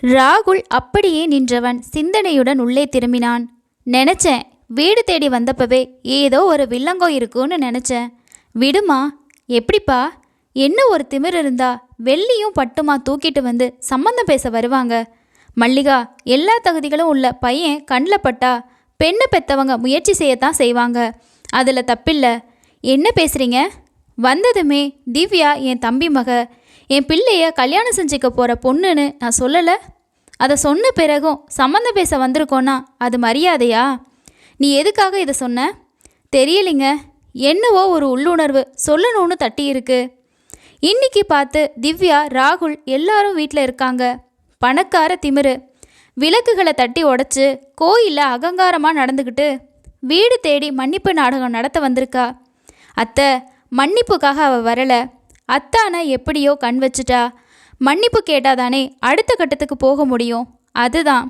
ராகுல் அப்படியே நின்றவன் சிந்தனையுடன் உள்ளே திரும்பினான். நினச்சேன், வீடு தேடி வந்தப்பவே ஏதோ ஒரு வில்லங்கோ இருக்குன்னு நினச்சேன். விடுமா? எப்படிப்பா? என்ன ஒரு திமிர் இருந்தா வெள்ளியும் பட்டுமா தூக்கிட்டு வந்து சம்மந்தம் பேச வருவாங்க? மல்லிகா, எல்லா தகுதிகளும் உள்ள பையன் கண்ணில் பட்டா பெண்ணை பெற்றவங்க முயற்சி செய்யத்தான் செய்வாங்க. அதில் தப்பில்லை. என்ன பேசுகிறீங்க? வந்ததுமே திவ்யா என் தம்பி மக, என் பிள்ளைய கல்யாணம் செஞ்சுக்க போகிற பொண்ணுன்னு நான் சொல்லலை? அதை சொன்ன பிறகும் சம்மந்தம் பேச வந்திருக்கோன்னா அது மரியாதையா? நீ எதுக்காக இதை சொன்ன? தெரியலிங்க, என்னவோ ஒரு உள்ளுணர்வு சொல்லணும்னு தட்டி இருக்கு. இன்னைக்கு பார்த்து திவ்யா, ராகுல் எல்லாரும் வீட்டில் இருக்காங்க. பணக்கார திமிரு விளக்குகளை தட்டி உடச்சி கோயிலில் அகங்காரமாக நடந்துக்கிட்டு வீடு தேடி மன்னிப்பு நாடகம் நடத்த வந்திருக்கா. அத்தை, மன்னிப்புக்காக அவள் வரலை. அத்தானை எப்படியோ கண் வச்சுட்டா. மன்னிப்பு கேட்டாதானே அடுத்த கட்டத்துக்கு போக முடியும். அதுதான்.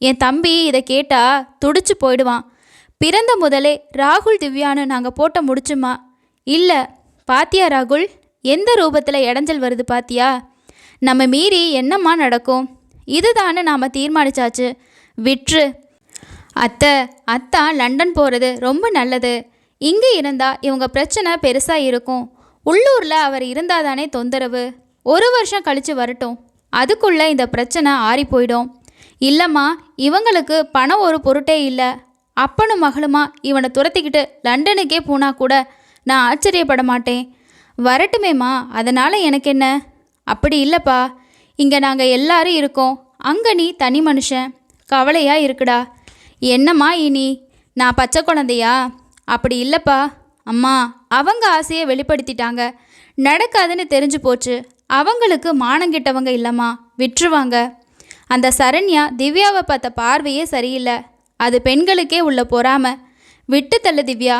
என் தம்பி இதை கேட்டா துடிச்சு போயிடுவான். பிறந்த முதலே ராகுல் திவ்யான்னு நாங்கள் போட்ட முடிச்சுமா? இல்லை. பாத்தியா ராகுல், எந்த ரூபத்தில் இடைஞ்சல் வருது பாத்தியா? நம்ம மீறி என்னம்மா நடக்கும்? இதுதானே நாம் தீர்மானிச்சாச்சு. விற்று. அத்தை, அத்தான் லண்டன் போகிறது ரொம்ப நல்லது. இங்கே இருந்தால் இவங்க பிரச்சனை பெருசாக இருக்கும். உள்ளூரில் அவர் இருந்தால் தானே தொந்தரவு. ஒரு வருஷம் கழித்து வரட்டும். அதுக்குள்ளே இந்த பிரச்சனை ஆறி போயிடும். இல்லைம்மா, இவங்களுக்கு பணம் ஒரு பொருட்டே இல்லை. அப்பனும் மகளுமா இவனை துரத்திக்கிட்டு லண்டனுக்கே போனா கூட நான் ஆச்சரியப்பட மாட்டேன். வரட்டுமேம்மா, அதனால் எனக்கு என்ன? அப்படி இல்லைப்பா, இங்கே நாங்கள் எல்லாரும் இருக்கோம். அங்கே நீ தனி மனுஷன். கவலையாக இருக்குடா. என்னம்மா இனி? நான் பச்சை குழந்தையா? அப்படி இல்லைப்பா. அம்மா, அவங்க ஆசையை வெளிப்படுத்திட்டாங்க. நடக்காதுன்னு தெரிஞ்சு போச்சு. அவங்களுக்கு மானங்கிட்டவங்க இல்லைம்மா, விட்டுருவாங்க. அந்த சரண்யா திவ்யாவை பார்த்த பார்வையே சரியில்லை. அது பெண்களுக்கே உள்ள பொறாம. விட்டு தள்ளு திவ்யா.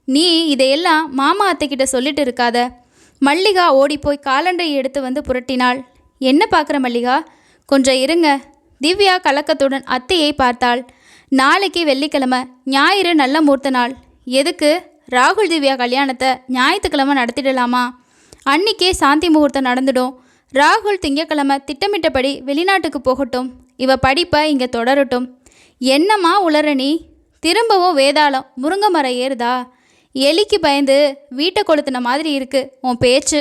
நீ இதையெல்லாம் மாமா அத்தைக்கிட்ட சொல்லிட்டு இருக்காத. மல்லிகா ஓடிப்போய் காலண்டரை எடுத்து வந்து புரட்டினாள். என்ன பார்க்குற மல்லிகா? கொஞ்சம் இருங்க. திவ்யா கலக்கத்துடன் அத்தையை பார்த்தாள். நாளைக்கு வெள்ளிக்கிழமை, ஞாயிறு நல்ல மூர்த்த நாள். எதுக்கு? ராகுல் திவ்யா கல்யாணத்தை ஞாயிற்றுக்கிழமை நடத்திடலாமா? அன்னிக்கே சாந்தி முகூர்த்தம் நடந்துடும். ராகுல் திங்கக்கிழமை திட்டமிட்டபடி வெளிநாட்டுக்கு போகட்டும். இவ படிப்பை இங்கே தொடரட்டும். என்னம்மா உளற நீ? திரும்பவும் வேதாளம் முருங்கை மரம் ஏறுதா? எலிக்கு பயந்து வீட்டை கொளுத்துன மாதிரி இருக்கு உன் பேச்சு.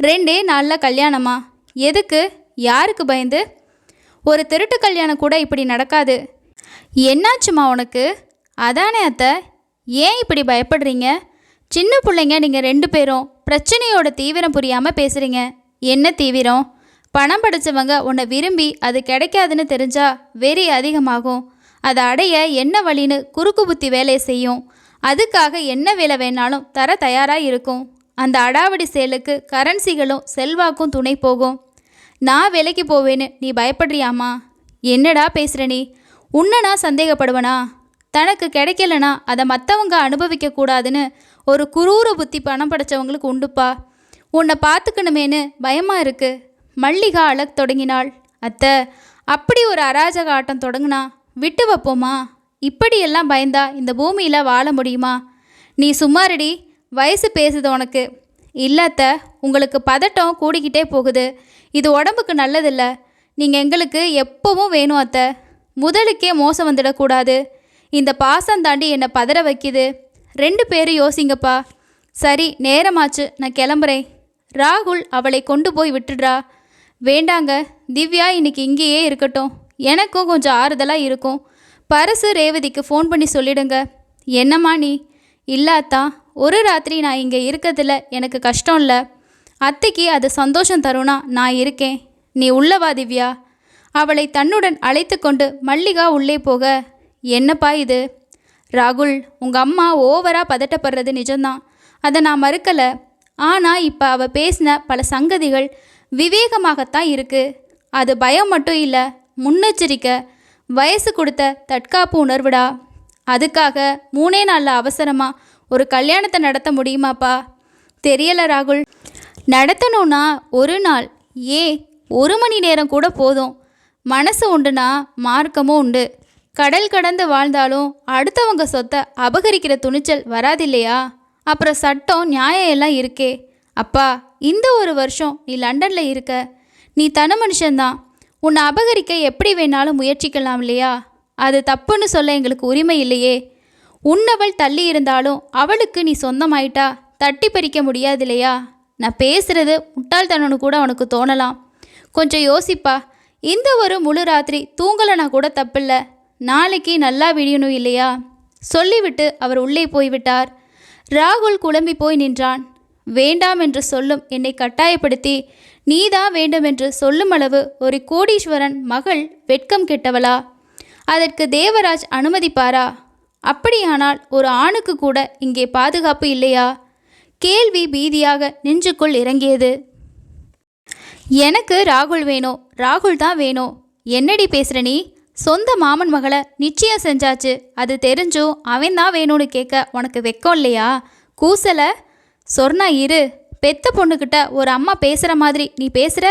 2 நாளில் கல்யாணமா? எதுக்கு? யாருக்கு பயந்து? ஒரு திருட்டு கல்யாணம் கூட இப்படி நடக்காது. என்னாச்சுமா உனக்கு? அதானே அத்தை, ஏன் இப்படி பயப்படுறீங்க? சின்ன பிள்ளைங்க நீங்கள் 2 பேரும். பிரச்சனையோட தீவிரம் புரியாமல் பேசுகிறீங்க. என்ன தீவிரம்? பணம் படைச்சவங்க உன்னை விரும்பி அது கிடைக்காதுன்னு தெரிஞ்சா வெறி அதிகமாகும். அதை அடைய என்ன வழின்னு குறுக்கு புத்தி வேலையை செய்யும். அதுக்காக என்ன விலை வேணாலும் தர தயாராக இருக்கும். அந்த அடாவடி செயலுக்கு கரன்சிகளும் செல்வாக்கும் துணை போகும். நான் விலைக்கு போவேன்னு நீ பயப்படுறியாமா? என்னடா பேசுகிற நீ? உன்னை நான் சந்தேகப்படுவனா? தனக்கு கிடைக்கலனா அதை மற்றவங்க அனுபவிக்கக்கூடாதுன்னு ஒரு குரூர புத்தி பணம் படைச்சவங்களுக்கு உண்டுப்பா. உன்னை பார்த்துக்கணுமேனு பயமாக இருக்குது. மல்லிகா அழக் தொடங்கினாள். அத்தை, அப்படி ஒரு அராஜக ஆட்டம் தொடங்குனா விட்டு வைப்போமா? இப்படியெல்லாம் பயந்தா இந்த பூமியில் வாழ முடியுமா? நீ சும்மாரடி. வயசு பேசுது உனக்கு. இல்லத்த, உங்களுக்கு பதட்டம் கூடிக்கிட்டே போகுது. இது உடம்புக்கு நல்லதில்லை. நீங்கள் எங்களுக்கு எப்போவும் வேணும் அத்தை. முதலுக்கே மோசம் வந்துடக்கூடாது. இந்த பாசம் தாண்டி என்னை பதற வைக்குது. 2 பேரும் யோசிங்கப்பா. சரி, நேரமாச்சு, நான் கிளம்புறேன். ராகுல் அவளை கொண்டு போய் விட்டுடுறா. வேண்டாங்க, திவ்யா இன்னைக்கு இங்கேயே இருக்கட்டும். எனக்கும் கொஞ்சம் ஆறுதலாக இருக்கும். பரசு ரேவதிக்கு ஃபோன் பண்ணி சொல்லிடுங்க. என்னம்மா நீ? இல்லாத்தா, ஒரு ராத்திரி நான் இங்கே இருக்கிறதுல எனக்கு கஷ்டம் இல்லை. அத்தைக்கு அது சந்தோஷம் தருணா நான் இருக்கேன். நீ உள்ளவா திவ்யா. அவளை தன்னுடன் அழைத்து கொண்டு மல்லிகா உள்ளே போக, என்னப்பா இது? ராகுல், உங்கள் அம்மா ஓவராக பதட்டப்படுறது நிஜம்தான். அதை நான் மறுக்கலை. ஆனால் இப்போ அவள் பேசின பல சங்கதிகள் விவேகமாகத்தான் இருக்குது. அது பயம் மட்டும் இல்லை, முன்னெச்சரிக்கை. வயசு கொடுத்த தற்காப்பு உணர்வுடா. அதுக்காக 3 நாளில் அவசரமாக ஒரு கல்யாணத்தை நடத்த முடியுமாப்பா? தெரியலை ராகுல். நடத்தணும்னா 1 நாள், 1 மணி நேரம் கூட போதும். மனசு உண்டுனா மார்க்கமும் உண்டு. கடல் கடந்து வாழ்ந்தாலும் அடுத்தவங்க சொத்தை அபகரிக்கிற துணிச்சல் வராதில்லையா? அப்புறம் சட்டம் நியாயம் எல்லாம் இருக்கே. அப்பா, இந்த 1 வருஷம் நீ லண்டனில் இருக்க. நீ தனி மனுஷன்தான். உன்னை அபகரிக்க எப்படி வேணாலும் முயற்சிக்கலாம் இல்லையா? அது தப்புன்னு சொல்ல எங்களுக்கு உரிமை இல்லையே. உன்னவள் தள்ளி இருந்தாலும் அவளுக்கு நீ சொந்தமாயிட்டா தட்டி பறிக்க முடியாது இல்லையா? நான் பேசுகிறது முட்டாள்தனம்னு கூட உனக்கு தோணலாம். கொஞ்சம் யோசிப்பா. இந்த ஒரு முழு ராத்திரி தூங்கலைனா கூட தப்பில்லை. நாளைக்கு நல்லா விடியணும் இல்லையா? சொல்லிவிட்டு அவர் உள்ளே போய்விட்டார். ராகுல் குழம்பி போய் நின்றான். வேண்டாம் என்று சொல்லும் என்னை கட்டாயப்படுத்தி நீதான் வேண்டுமென்று சொல்லும் அளவு ஒரு கோடீஸ்வரன் மகள் வெட்கம் கெட்டவளா? அதற்கு தேவராஜ் அனுமதிப்பாரா? அப்படியானால் ஒரு ஆணுக்கு கூட இங்கே பாதுகாப்பு இல்லையா? கேள்வி பீதியாக நெஞ்சுக்குள் இறங்கியது. எனக்கு ராகுல் வேணும், ராகுல் தான் வேணும். என்னடி பேசுகிற நீ? சொந்த மாமன் மகளை நிச்சயம் செஞ்சாச்சு, அது தெரிஞ்சும் அவன் தான் வேணும்னு கேட்க உனக்கு வெக்கம் இல்லையா? கூசலை சொர்ணா இரு. பெத்த பொண்ணுக்கிட்ட ஒரு அம்மா பேசுகிற மாதிரி நீ பேசுகிற?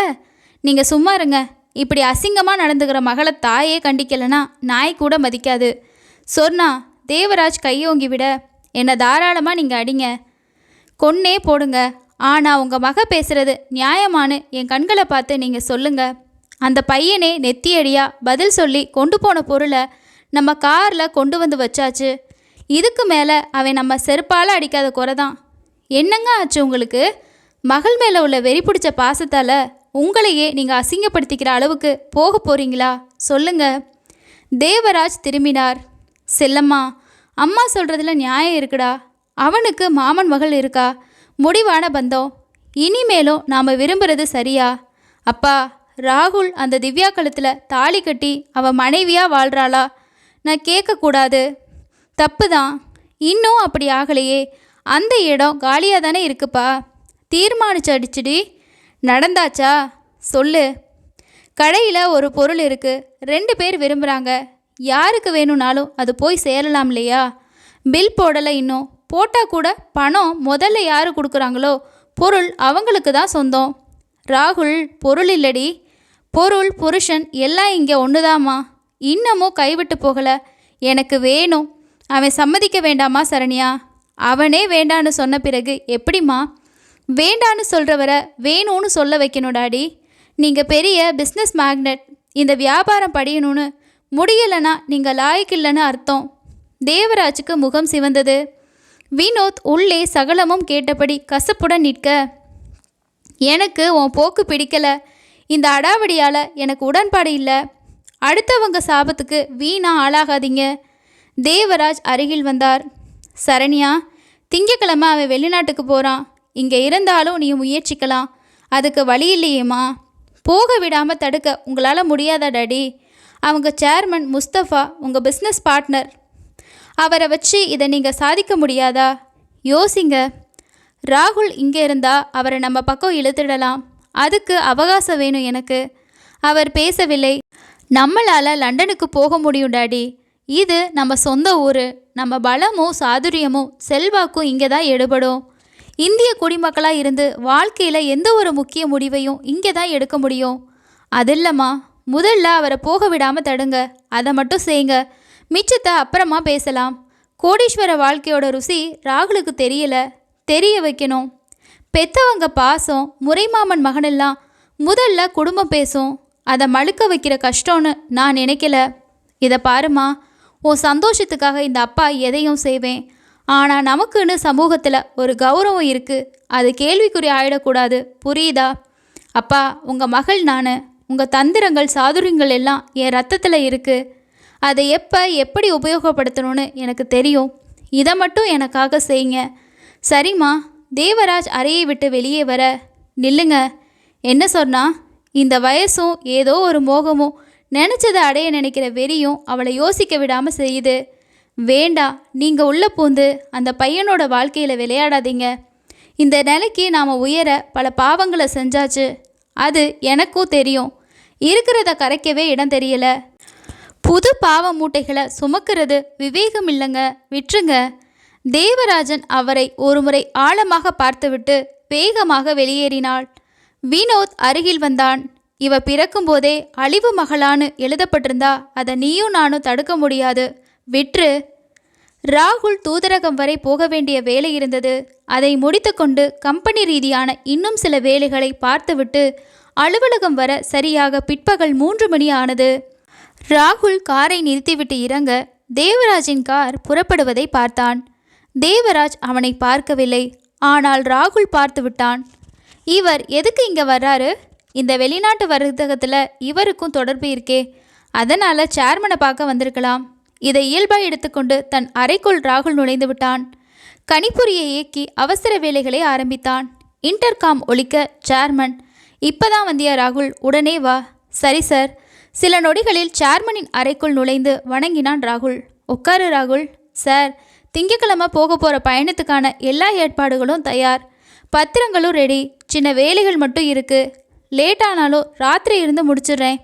நீங்கள் சும்மா இருங்க. இப்படி அசிங்கமாக நடந்துக்கிற மகளை தாயே கண்டிக்கலைன்னா நாய் கூட மதிக்காது. சொர்ணா, தேவராஜ் கையோங்கி விட, என்னை தாராளமாக நீங்கள் அடிங்க, கொன்னே போடுங்க. ஆனால் உங்கள் மக பேசுகிறது நியாயமானு என் கண்களை பார்த்து நீங்கள் சொல்லுங்கள். அந்த பையனே நெத்தியடியாக பதில் சொல்லி கொண்டு போன பொருளை நம்ம காரில் கொண்டு வந்து வச்சாச்சு. இதுக்கு மேலே அவன் நம்ம செருப்பால் அடிக்காத குறை தான். என்னங்க ஆச்சு உங்களுக்கு? மகள் மேலே உள்ள வெறி பிடிச்ச பாசத்தால் உங்களையே நீங்கள் அசிங்கப்படுத்திக்கிற அளவுக்கு போக போகிறீங்களா? சொல்லுங்க. தேவராஜ் திரும்பினார். செல்லம்மா, அம்மா சொல்கிறதுல நியாயம் இருக்குடா. அவனுக்கு மாமன் மகள் இருக்கா, முடிவான பந்தம். இனிமேலும் நாம் விரும்புகிறது சரியா? அப்பா, ராகுல் அந்த திவ்யா கழுத்தில் தாலி கட்டி அவள் மனைவியாக வாழ்கிறாளா? நான் கேட்கக்கூடாது, தப்பு தான். இன்னும் அப்படி ஆகலையே. அந்த இடம் காலியாக தானே இருக்குப்பா. தீர்மானிச்சு அடிச்சுடி. நடந்தாச்சா? சொல்லு. கடையில் ஒரு பொருள் இருக்குது, 2 பேர் விரும்புகிறாங்க. யாருக்கு வேணும்னாலும் அது போய் சேரலாம் இல்லையா? பில் போடலை இன்னும். போட்டால் கூட பணம் முதல்ல யார் கொடுக்குறாங்களோ பொருள் அவங்களுக்கு தான் சொந்தம். ராகுல் பொருள் இல்லடி, பொருள் புருஷன் எல்லாம் இங்கே ஒன்றுதாம்மா. இன்னமும் கைவிட்டு போகலை. எனக்கு வேணும். அவன் சம்மதிக்க வேண்டாமா சரண்யா? அவனே வேண்டான்னு சொன்ன பிறகு எப்படிம்மா? வேண்டான்னு சொல்கிறவரை வேணும்னு சொல்ல வைக்கணும் டாடி. நீங்கள் பெரிய பிஸ்னஸ் மேக்னெட். இந்த வியாபாரம் படியணும்னு முடியலைன்னா நீங்கள் லாய்க்கில்லைன்னு அர்த்தம். தேவராஜுக்கு முகம் சிவந்தது. வினோத் உள்ளே சகலமும் கேட்டபடி கசப்புடன் நிற்க, எனக்கு உன் போக்கு பிடிக்கலை. இந்த அடாவடியால் எனக்கு உடன்பாடு இல்லை. அடுத்தவங்க சாபத்துக்கு வீணா ஆளாகாதீங்க. தேவராஜ் அருகில் வந்தார். சரண்யா, திங்கக்கிழமை அவன் வெளிநாட்டுக்கு போகிறான். இங்கே இருந்தாலும் நீ முயற்சிக்கலாம். அதுக்கு வழி இல்லையேம்மா. போக விடாமல் தடுக்க உங்களால் முடியாதா டாடி? அவங்க சேர்மன் முஸ்தஃபா உங்கள் பிஸ்னஸ் பார்ட்னர். அவரை வச்சு இதை நீங்கள் சாதிக்க முடியாதா? யோசிங்க. ராகுல் இங்கே இருந்தால் அவரை நம்ம பக்கம் இழுத்துடலாம். அதுக்கு அவகாசம் வேணும் எனக்கு. அவர் பேசவில்லை. நம்மளால் லண்டனுக்கு போக முடியும் டாடி. இது நம்ம சொந்த ஊர். நம்ம பலமும் சாதுரியமும் செல்வாக்கும் இங்கே தான் எடுபடும். இந்திய குடிமக்களாக இருந்து வாழ்க்கையில் எந்த ஒரு முக்கிய முடிவையும் இங்கே தான் எடுக்க முடியும். அது இல்லைம்மா, முதல்ல அவரை போக விடாமல் தடுங்க. அதை மட்டும் செய்யுங்க. மிச்சத்தை அப்புறமா பேசலாம். கோடீஸ்வர வாழ்க்கையோட ருசி ராகுலுக்கு தெரியல, தெரிய வைக்கணும். பெத்தவங்க பாசம், முறைமாமன் மகனெல்லாம் முதல்ல குடும்பம் பேசும். அதை மழுக்க வைக்கிற கஷ்டம்னு நான் நினைக்கல. இதை பாருமா, உன் சந்தோஷத்துக்காக இந்த அப்பா எதையும் செய்வேன். ஆனால் நமக்குன்னு சமூகத்தில் ஒரு கௌரவம் இருக்குது. அது கேள்விக்குறி ஆயிடக்கூடாது, புரியுதா? அப்பா, உங்கள் மகள் நான். உங்கள் தந்திரங்கள் சாதுரியங்கள் எல்லாம் என் ரத்தத்தில் இருக்குது. அதை எப்போ எப்படி உபயோகப்படுத்தணும்னு எனக்கு தெரியும். இதை மட்டும் எனக்காக செய்யுங்க. சரிம்மா. தேவராஜ் அறையை விட்டு வெளியே வர, நில்லுங்க. என்ன சொன்னா? இந்த வயசும் ஏதோ ஒரு மோகமும் நினச்சதை அடைய நினைக்கிற வெறியும் அவளை யோசிக்க விடாமல் செய்யுது. வேண்டாம், நீங்கள் உள்ளே பூந்து அந்த பையனோட வாழ்க்கையில் விளையாடாதீங்க. இந்த நிலைக்கு நாம் உயர பல பாவங்களை செஞ்சாச்சு. அது எனக்கும் தெரியும். இருக்கிறத கரைக்கவே இடம் தெரியலை. புது பாவ மூட்டைகளை சுமக்கிறது விவேகம் இல்லைங்க, விட்டுருங்க. தேவராஜன் அவரை ஒருமுறை ஆழமாக பார்த்துவிட்டு வேகமாக வெளியேறினாள். வினோத் அருகில் வந்தான். இவ பிறக்கும்போதே அழிவு மகளான்னு எழுதப்பட்டிருந்தா அதை நீயும் நானும் தடுக்க முடியாது, விற்று. ராகுல் தூதரகம் வரை போக வேண்டிய வேலை இருந்தது. அதை முடித்து கொண்டு கம்பெனி ரீதியான இன்னும் சில வேலைகளை பார்த்துவிட்டு அலுவலகம் வர சரியாக பிற்பகல் 3 மணி ஆனது. ராகுல் காரை நிறுத்திவிட்டு இறங்க தேவராஜின் கார் புறப்படுவதை பார்த்தான். தேவராஜ் அவனை பார்க்கவில்லை. ஆனால் ராகுல் பார்த்து விட்டான். இவர் எதுக்கு இங்கே வர்றாரு? இந்த வெளிநாட்டு வர்த்தகத்தில் இவருக்கும் தொடர்பு இருக்கே, அதனால் சேர்மனை பார்க்க வந்திருக்கலாம். இதை இயல்பாக எடுத்துக்கொண்டு தன் அறைக்குள் ராகுல் நுழைந்து விட்டான். கணிப்பொறியை இயக்கி அவசர வேலைகளை ஆரம்பித்தான். இன்டர்காம் ஒலிக்க சேர்மன், இப்பதான் வந்தியா ராகுல்? உடனே வா. சரி சார். சில நொடிகளில் சேர்மனின் அறைக்குள் நுழைந்து வணங்கினான் ராகுல். உட்காரு ராகுல். சார், திங்கக்கிழமை போக போகிற பயணத்துக்கான எல்லா ஏற்பாடுகளும் தயார், பத்திரங்களும் ரெடி. சின்ன வேலைகள் மட்டும் இருக்குது. லேட் ஆனாலும் ராத்திரி இருந்து முடிச்சிடுறேன்.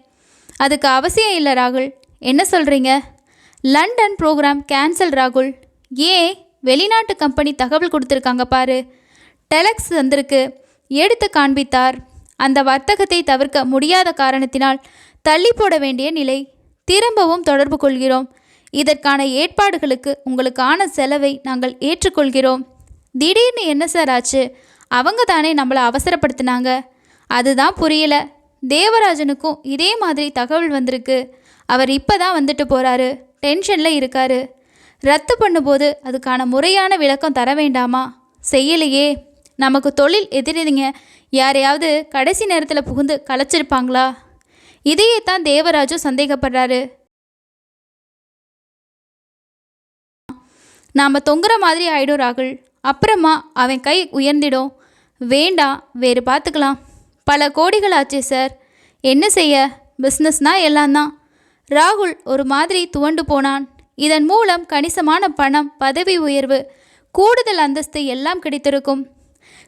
அதுக்கு அவசியம் இல்லை ராகுல். என்ன சொல்கிறீங்க? லண்டன் ப்ரோக்ராம் கேன்சல் ராகுல். ஏன்? வெளிநாட்டு கம்பெனி தகவல் கொடுத்துருக்காங்க பாரு. டெலக்ஸ் வந்திருக்கு. எடுத்து காண்பித்தார். அந்த வர்த்தகத்தை தவிர்க்க முடியாத காரணத்தினால் தள்ளி போட வேண்டிய நிலை. திரும்பவும் தொடர்பு கொள்கிறோம். இதற்கான ஏற்பாடுகளுக்கு உங்களுக்கான செலவை நாங்கள் ஏற்றுக்கொள்கிறோம். திடீர்னு என்ன சார் ஆச்சு? அவங்க தானே நம்மளை அவசரப்படுத்தினாங்க. அதுதான் புரியல. தேவராஜனுக்கும் இதே மாதிரி தகவல் வந்திருக்கு. அவர் இப்போ தான் வந்துட்டு போகிறாரு. டென்ஷனில் இருக்காரு. ரத்து பண்ணும்போது அதுக்கான முறையான விளக்கம் தர வேண்டாமா? செய்யலையே. நமக்கு தொழில் எதிரிங்க யாரையாவது கடைசி நேரத்தில் புகுந்து கலைச்சிருப்பாங்களா? இதையே தான் தேவராஜும் சந்தேகப்படுறாரு. நாம் தொங்குற மாதிரி ஆயிடும் ராகுல். அப்புறமா அவன் கை உயர்ந்திடும். வேண்டாம், வேறு பார்த்துக்கலாம். பல கோடிகள் ஆச்சே சார். என்ன செய்ய? பிஸ்னஸ்னால் எல்லாம் தான். ராகுல் ஒரு மாதிரி துவண்டு போனான். இதன் மூலம் கணிசமான பணம், பதவி உயர்வு, கூடுதல் அந்தஸ்து எல்லாம் கிடைத்திருக்கும்.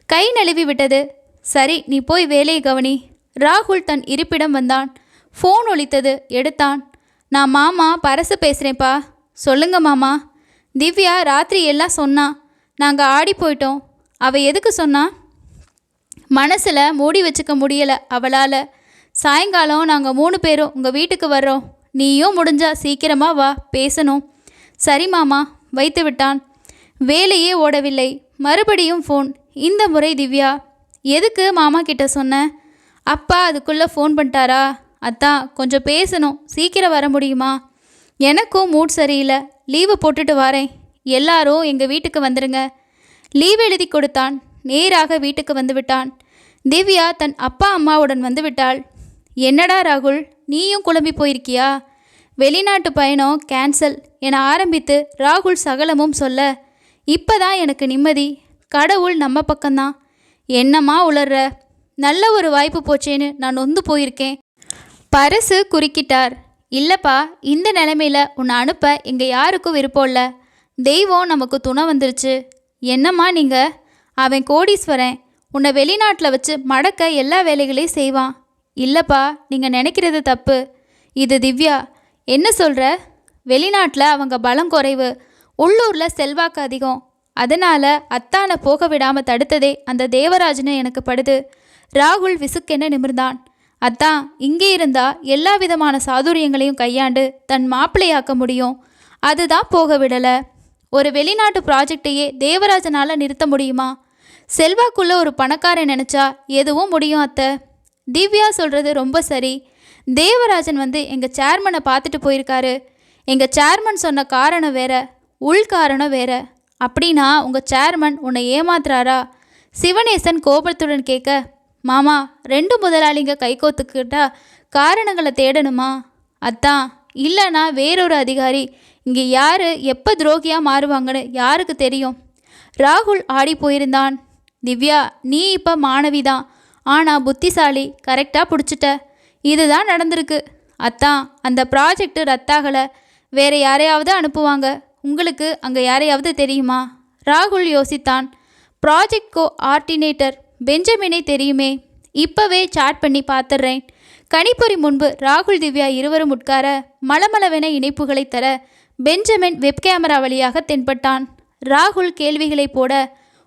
கை நழுவி விட்டது. சரி, நீ போய் வேலையை கவனி. ராகுல் தன் இருப்பிடம் வந்தான். ஃபோன் ஒலித்தது. எடுத்தான். நான் மாமா பரசு பேசுகிறேன்ப்பா. சொல்லுங்க மாமா. திவ்யா ராத்திரி எல்லாம் சொன்னா. நாங்கள் ஆடி போயிட்டோம். அவள் எதுக்கு சொன்னா? மனசில் மூடி வச்சுக்க முடியலை அவளால். சாயங்காலம் நாங்கள் 3 பேரும் உங்கள் வீட்டுக்கு வர்றோம். நீயும் முடிஞ்சா சீக்கிரமாக வா, பேசணும். சரி மாமா. வைத்து விட்டான். வேலையே ஓடவில்லை. மறுபடியும் ஃபோன். இந்த முறை திவ்யா. எதுக்கு மாமா கிட்ட சொன்ன? அப்பா அதுக்குள்ளே ஃபோன் பண்ணிட்டாரா? அத்தான் கொஞ்சம் பேசணும். சீக்கிரம் வர முடியுமா? எனக்கும் மூட் சரியில்லை. லீவு போட்டுட்டு வரேன். எல்லாரும் எங்கள் வீட்டுக்கு வந்துடுங்க. லீவ் எழுதி கொடுத்தான். நேராக வீட்டுக்கு வந்து விட்டான். திவ்யா தன் அப்பா அம்மாவுடன் வந்து விட்டாள். என்னடா ராகுல், நீயும் குழம்பி போயிருக்கியா? வெளிநாட்டு பயணம் கேன்சல் என ஆரம்பித்து ராகுல் சகலமும் சொல்ல, இப்போதான் எனக்கு நிம்மதி. கடவுள் நம்ம பக்கம்தான். என்னம்மா உளர்ற? நல்ல ஒரு வாய்ப்பு போச்சேன்னு நான் நொந்து போயிருக்கேன். பரசு குறுக்கிட்டார். இல்லைப்பா, இந்த நிலைமையில் உன்னை அனுப்ப எங்கள் யாருக்கும் விருப்பம் இல்லை. தெய்வம் நமக்கு துணை வந்துருச்சு. என்னம்மா நீங்கள்? அவன் கோடீஸ்வரன். உன்னை வெளிநாட்டில் வச்சு மடக்க எல்லா வேலைகளையும் செய்வான். இல்லைப்பா, நீங்கள் நினைக்கிறது தப்பு. இது திவ்யா. என்ன சொல்கிற? வெளிநாட்டில் அவங்க பலம் குறைவு, உள்ளூரில் செல்வாக்கு அதிகம். அதனால் அத்தானை போக விடாமல் தடுத்ததே அந்த தேவராஜ்னு எனக்கு படுது. ராகுல் விசுக்கென நிமிர்ந்தான். அத்தான் இங்கே இருந்தால் எல்லா விதமான சாதுரியங்களையும் கையாண்டு தன் மாப்பிள்ளையாக்க முடியும். அதுதான் போக விடலை. ஒரு வெளிநாட்டு ப்ராஜெக்டையே தேவராஜனால் நிறுத்த முடியுமா? செல்வாக்குள்ள ஒரு பணக்காரன் நினச்சா எதுவும் முடியும் அத்தை. திவ்யா சொல்கிறது ரொம்ப சரி. தேவராஜன் வந்து எங்கள் சேர்மனை பார்த்துட்டு போயிருக்காரு. எங்கள் சேர்மன் சொன்ன காரணம் வேற, உள்காரணம் வேற. அப்படின்னா உங்கள் சேர்மன் உன்னை ஏமாத்துறாரா? சிவனேசன் கோபத்துடன் கேட்க, மாமா 2 முதலாளிங்க கைகோத்துக்கிட்டா காரணங்களை தேடணுமா? அத்தான், இல்லைனா வேறொரு அதிகாரி. இங்கே யார் எப்போ துரோகியாக மாறுவாங்கன்னு யாருக்கு தெரியும்? ராகுல் ஆடி போயிருந்தான். திவ்யா, நீ இப்போ மாணவிதான், ஆனால் புத்திசாலி. கரெக்டாக பிடிச்சிட்ட. இதுதான் நடந்திருக்கு. அத்தான், அந்த ப்ராஜெக்டு ரத்தாகலை. வேறு யாரையாவது அனுப்புவாங்க. உங்களுக்கு அங்கே யாரையாவது தெரியுமா? ராகுல் யோசித்தான். ப்ராஜெக்ட் கோஆர்டினேட்டர் பெஞ்சமினை தெரியுமே. இப்போவே சாட் பண்ணி பார்த்துடுறேன். கணிப்பொறி முன்பு ராகுல் திவ்யா இருவரும் உட்கார மளமளவென இணைப்புகளை தர பெஞ்சமின் வெப் கேமரா வழியாக தென்பட்டான். ராகுல் கேள்விகளை போட,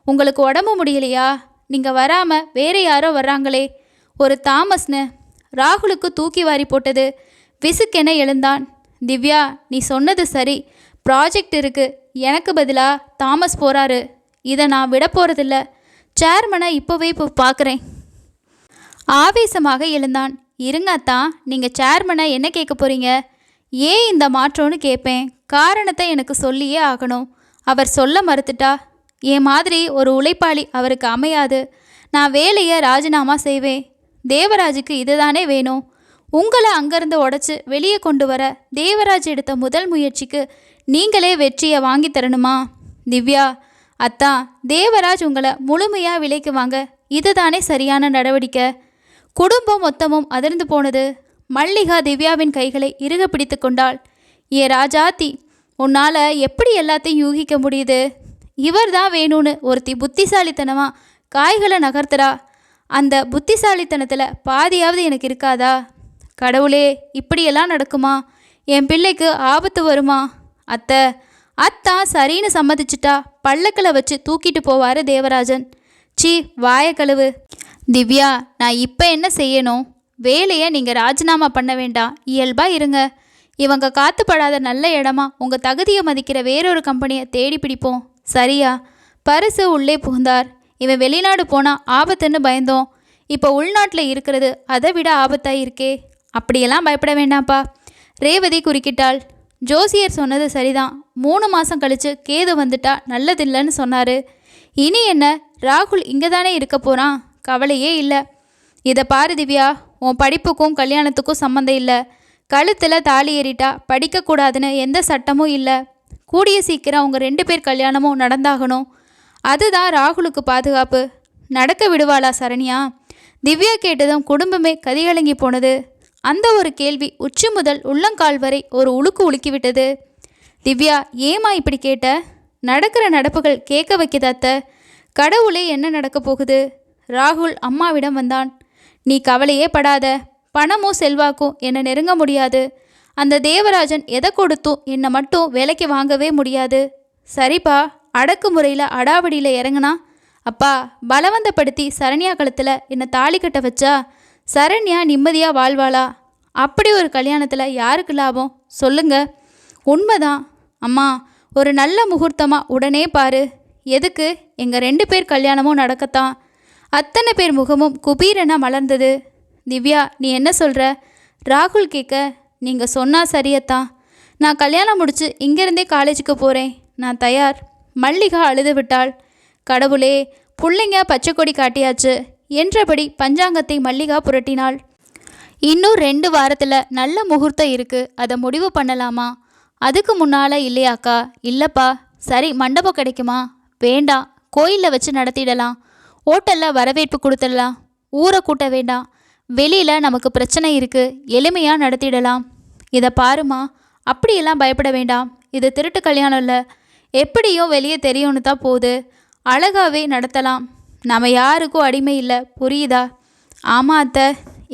உங்களுக்கு உடம்பு முடியலையா? நீங்கள் வராமல் வேறு யாரோ வர்றாங்களே, ஒரு தாமஸ்னு. ராகுலுக்கு தூக்கி வாரி போட்டது. விசுக்கென எழுந்தான். திவ்யா, நீ சொன்னது சரி. ப்ராஜெக்ட் இருக்குது. எனக்கு பதிலாக தாமஸ் போகிறாரு. இதை நான் விட போகிறதில்ல. சேர்மனை இப்போவே பார்க்குறேன். ஆவேசமாக எழுந்தான். இருங்க அத்தா, நீங்கள் சேர்மனை என்ன கேட்க போறீங்க? ஏன் இந்த மாற்றம்னு கேட்பேன். காரணத்தை எனக்கு சொல்லியே ஆகணும். அவர் சொல்ல மறுத்துட்டா என் மாதிரி ஒரு உழைப்பாளி அவருக்கு அமையாது. நான் வேலையை ராஜினாமா செய்வேன். தேவராஜுக்கு இதுதானே வேணும். உங்களை அங்கேருந்து உடச்சி வெளியே கொண்டு வர தேவராஜ் எடுத்த முதல் முயற்சிக்கு நீங்களே வெற்றியை வாங்கி தரணுமா? திவ்யா, அத்தா, தேவராஜ் உங்களை முழுமையாக விலைக்கு வாங்க இதுதானே சரியான நடவடிக்கை. குடும்பம் மொத்தமும் அதிர்ந்து போனது. மல்லிகா திவ்யாவின் கைகளை இறுக பிடித்து கொண்டாள். ஏ ராஜாத்தி, உன்னால் எப்படி எல்லாத்தையும் யூகிக்க முடியுது? இவர் தான் வேணும்னு ஒருத்தி புத்திசாலித்தனமாக காய்களை நகர்த்துறா. அந்த புத்திசாலித்தனத்தில் பாதியாவது எனக்கு இருக்காதா? கடவுளே, இப்படியெல்லாம் நடக்குமா? என் பிள்ளைக்கு ஆபத்து வருமா? அத்தை, அத்தா சரின்னு சம்மதிச்சிட்டா பல்லக்கில் வச்சு தூக்கிட்டு போவார் தேவராஜன். சீ, வாய கழுவு. திவ்யா, நான் இப்போ என்ன செய்யணும்? வேலையை நீங்கள் ராஜினாமா பண்ண வேண்டாம், இயல்பாக இருங்க. இவங்க காத்துப்படாத நல்ல இடமா உங்கள் தகுதியை மதிக்கிற வேறொரு கம்பெனியை தேடி பிடிப்போம், சரியா? பரிசு உள்ளே புகுந்தார். இவன் வெளிநாடு போனால் ஆபத்துன்னு பயந்தோம். இப்போ உள்நாட்டில் இருக்கிறது அதை விட ஆபத்தாக இருக்கே. அப்படியெல்லாம் பயப்பட வேண்டாம்ப்பா, ரேவதி குறுக்கிட்டாள். ஜோசியர் சொன்னது சரிதான். 3 மாதம் கழித்து கேது வந்துட்டா நல்லதில்லைன்னு சொன்னார். இனி என்ன, ராகுல் இங்கே தானே இருக்க போகிறான், கவலையே இல்லை. இதை பாரு திவ்யா, உன் படிப்புக்கும் கல்யாணத்துக்கும் சம்மந்தம் இல்லை. கழுத்தில் தாலி ஏறிட்டா படிக்கக்கூடாதுன்னு எந்த சட்டமும் இல்லை. கூடிய சீக்கிரம் அவங்க 2 பேர் கல்யாணமும் நடந்தாகணும். அதுதான் ராகுலுக்கு பாதுகாப்பு. நடக்க விடுவாளா சரண்யா? திவ்யா கேட்டதும் குடும்பமே கதிகலங்கி போனது. அந்த ஒரு கேள்வி உச்சி முதல் உள்ளங்கால் வரை ஒரு உலுக்கு உலுக்கிவிட்டது. திவ்யா, ஏமா இப்படி கேட்ட? நடக்கிற நடப்புகள் கேட்க வைக்கதாத்த. கடவுளே, என்ன நடக்க போகுது? ராகுல் அம்மாவிடம் வந்தான். நீ கவலையே படாத. பணமும் செல்வாக்கும் என்னை நெருங்க முடியாது. அந்த தேவராஜன் எதை கொடுத்தும் என்னை மட்டும் விலைக்கு வாங்கவே முடியாது. சரிப்பா, அடக்குமுறையில் அடாவடியில் இறங்குனா? அப்பா, பலவந்தப்படுத்தி சரண்யா கழுத்தில் என்னை தாலி கட்ட வச்சா சரண்யா நிம்மதியாக வாழ்வாளா? அப்படி ஒரு கல்யாணத்தில் யாருக்கு லாபம் சொல்லுங்க? உண்மைதான் அம்மா, ஒரு நல்ல முகூர்த்தமாக உடனே பாரு. எதுக்கு? எங்கள் 2 பேர் கல்யாணமும் நடக்கத்தான். அத்தனை பேர் முகமும் குபீரென மலர்ந்தது. திவ்யா, நீ என்ன சொல்கிற? ராகுல் கேட்க, நீங்கள் சொன்னால் சரியத்தான். நான் கல்யாணம் முடித்து இங்கேருந்தே காலேஜுக்கு போகிறேன். நான் தயார். மல்லிகா அழுது விட்டாள். கடவுளே, பிள்ளைங்க பச்சை கொடி காட்டியாச்சு என்றபடி பஞ்சாங்கத்தை மல்லிகா புரட்டினாள். இன்னும் 2 வாரத்தில் நல்ல முகூர்த்தம் இருக்குது, அதை முடிவு பண்ணலாமா? அதுக்கு முன்னால் இல்லையாக்கா? இல்லைப்பா. சரி, மண்டபம் கிடைக்குமா? வேண்டாம், கோயிலில் வச்சு நடத்திடலாம். ஹோட்டலில் வரவேற்பு கொடுத்துடலாம். ஊரை கூட்ட வேண்டாம். வெளியில் நமக்கு பிரச்சனை இருக்குது, எளிமையாக நடத்திடலாம். இதை பாருமா, அப்படியெல்லாம் பயப்பட வேண்டாம். இது திருட்டு கல்யாணம் இல்லை. எப்படியும் வெளியே தெரியும்னு தான் போகுது. அழகாகவே நடத்தலாம். நம்ம யாருக்கும் அடிமை இல்லை, புரியுதா? ஆமாம் அத்தை.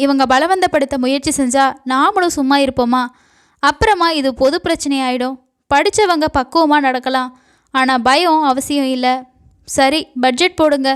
இவங்க பலவந்தப்படுத்த முயற்சி செஞ்சால் நாமளும் சும்மா இருப்போமா? அப்புறமா இது பொது பிரச்சனையாயிடும். படித்தவங்க பக்குவமாக நடக்கலாம். ஆனால் பயம் அவசியம் இல்லை. சரி, பட்ஜெட் போடுங்க.